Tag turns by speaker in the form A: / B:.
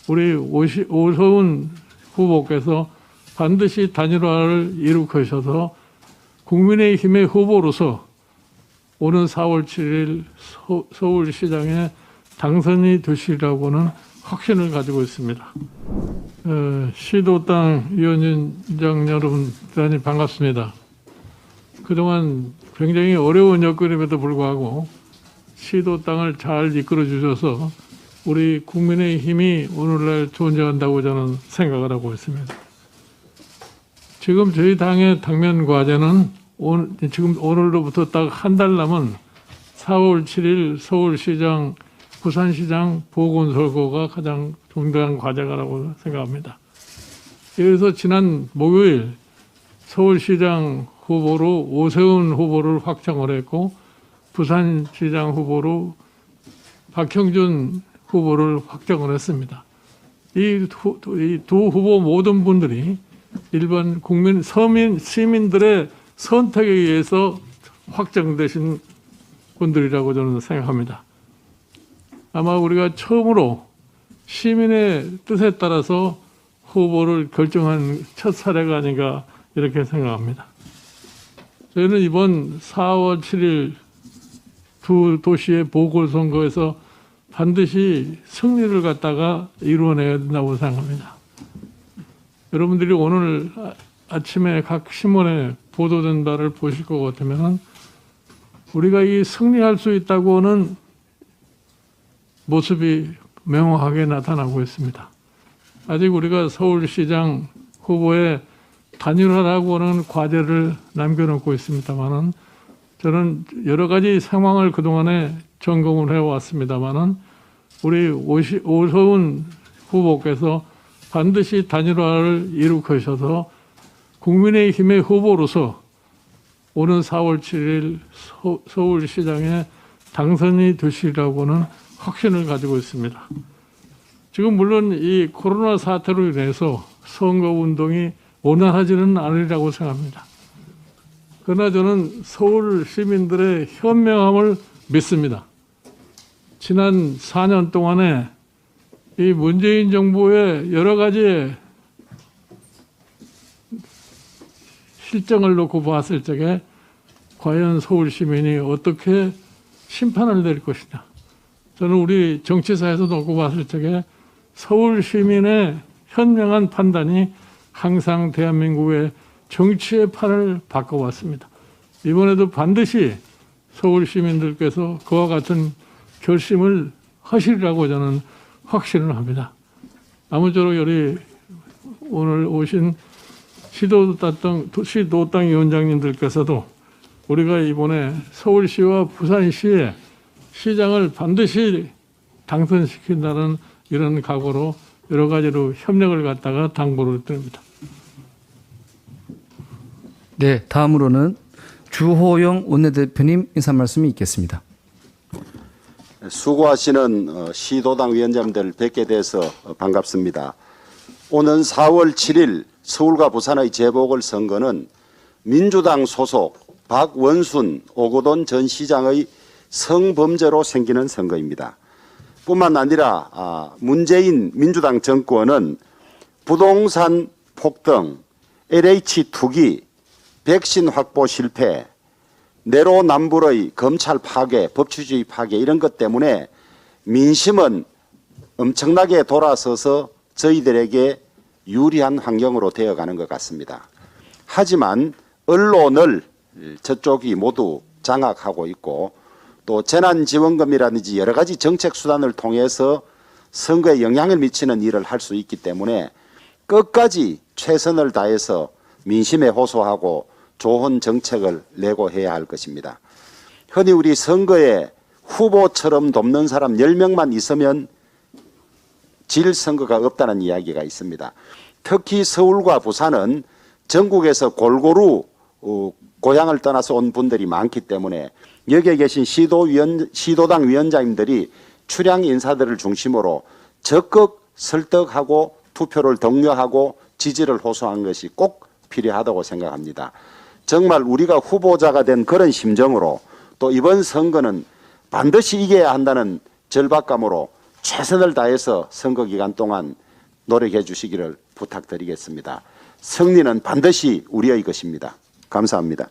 A: 우리 오세훈 후보께서 반드시 단일화를 이룩하셔서 국민의힘의 후보로서 오는 4월 7일 서울시장에 당선이 되시리라고는 확신을 가지고 있습니다. 시도당 위원장 여러분 대단히 반갑습니다. 그동안 굉장히 어려운 여건임에도 불구하고 시도당을 잘 이끌어 주셔서 우리 국민의힘이 오늘날 존재한다고 저는 생각을 하고 있습니다. 지금 저희 당의 당면 과제는 지금 오늘로부터 딱 한 달 남은 4월 7일 서울시장, 부산시장 보궐선거가 가장 중요한 과제라고 생각합니다. 그래서 지난 목요일 서울시장 후보로 오세훈 후보를 확정을 했고 부산시장 후보로 박형준 후보를 확정을 했습니다. 이 두 후보 모든 분들이 일반 국민, 시민들의 선택에 의해서 확정되신 분들이라고 저는 생각합니다. 아마 우리가 처음으로 시민의 뜻에 따라서 후보를 결정한 첫 사례가 아닌가 이렇게 생각합니다. 저희는 이번 4월 7일 두 도시의 보궐선거에서 반드시 승리를 갖다가 이루어내야 된다고 생각합니다. 여러분들이 오늘 아침에 각 신문에 보도된 바를 보실 것 같으면 우리가 이 승리할 수 있다고 하는 모습이 명확하게 나타나고 있습니다. 아직 우리가 서울시장 후보의 단일화라고 하는 과제를 남겨놓고 있습니다만은 저는 여러 가지 상황을 그동안에 점검을 해왔습니다만은 우리 오세훈 후보께서 반드시 단일화를 이룩하셔서 국민의힘의 후보로서 오는 4월 7일 서울시장에 당선이 되시리라고는 확신을 가지고 있습니다. 지금 물론 이 코로나 사태로 인해서 선거운동이 원활하지는 않으리라고 생각합니다. 그러나 저는 서울 시민들의 현명함을 믿습니다. 지난 4년 동안에 이 문재인 정부의 여러 가지 실정을 놓고 봤을 적에 과연 서울 시민이 어떻게 심판을 내릴 것이냐. 저는 우리 정치사에서 놓고 봤을 적에 서울 시민의 현명한 판단이 항상 대한민국의 정치의 판을 바꿔왔습니다. 이번에도 반드시 서울 시민들께서 그와 같은 결심을 하시리라고 저는 확신을 합니다. 아무쪼록 우리 오늘 오신 시도당 위원장님들께서도 우리가 이번에 서울시와 부산시의 시장을 반드시 당선시킨다는 이런 각오로 여러 가지로 협력을 갖다가 당부를 드립니다.
B: 네, 다음으로는 주호영 원내대표님 인사 말씀이 있겠습니다.
C: 수고하시는 시도당 위원장들 뵙게 돼서 반갑습니다. 오는 4월 7일 서울과 부산의 재보궐선거는 민주당 소속 박원순, 오거돈 전 시장의 성범죄로 생기는 선거입니다. 뿐만 아니라 문재인 민주당 정권은 부동산 폭등, LH 투기, 백신 확보 실패, 내로남불의 검찰 파괴, 법치주의 파괴 이런 것 때문에 민심은 엄청나게 돌아서서 저희들에게 유리한 환경으로 되어가는 것 같습니다. 하지만 언론을 저쪽이 모두 장악하고 있고 또 재난지원금이라든지 여러 가지 정책 수단을 통해서 선거에 영향을 미치는 일을 할 수 있기 때문에 끝까지 최선을 다해서 민심에 호소하고 좋은 정책을 내고 해야 할 것입니다. 흔히 우리 선거에 후보처럼 돕는 사람 10명만 있으면 질 선거가 없다는 이야기가 있습니다. 특히 서울과 부산은 전국에서 골고루 고향을 떠나서 온 분들이 많기 때문에 여기에 계신 시도당 위원장님들이 출향 인사들을 중심으로 적극 설득하고 투표를 독려하고 지지를 호소한 것이 꼭 필요하다고 생각합니다. 정말 우리가 후보자가 된 그런 심정으로 또 이번 선거는 반드시 이겨야 한다는 절박감으로 최선을 다해서 선거 기간 동안 노력해 주시기를 부탁드리겠습니다. 승리는 반드시 우리의 것입니다. 감사합니다.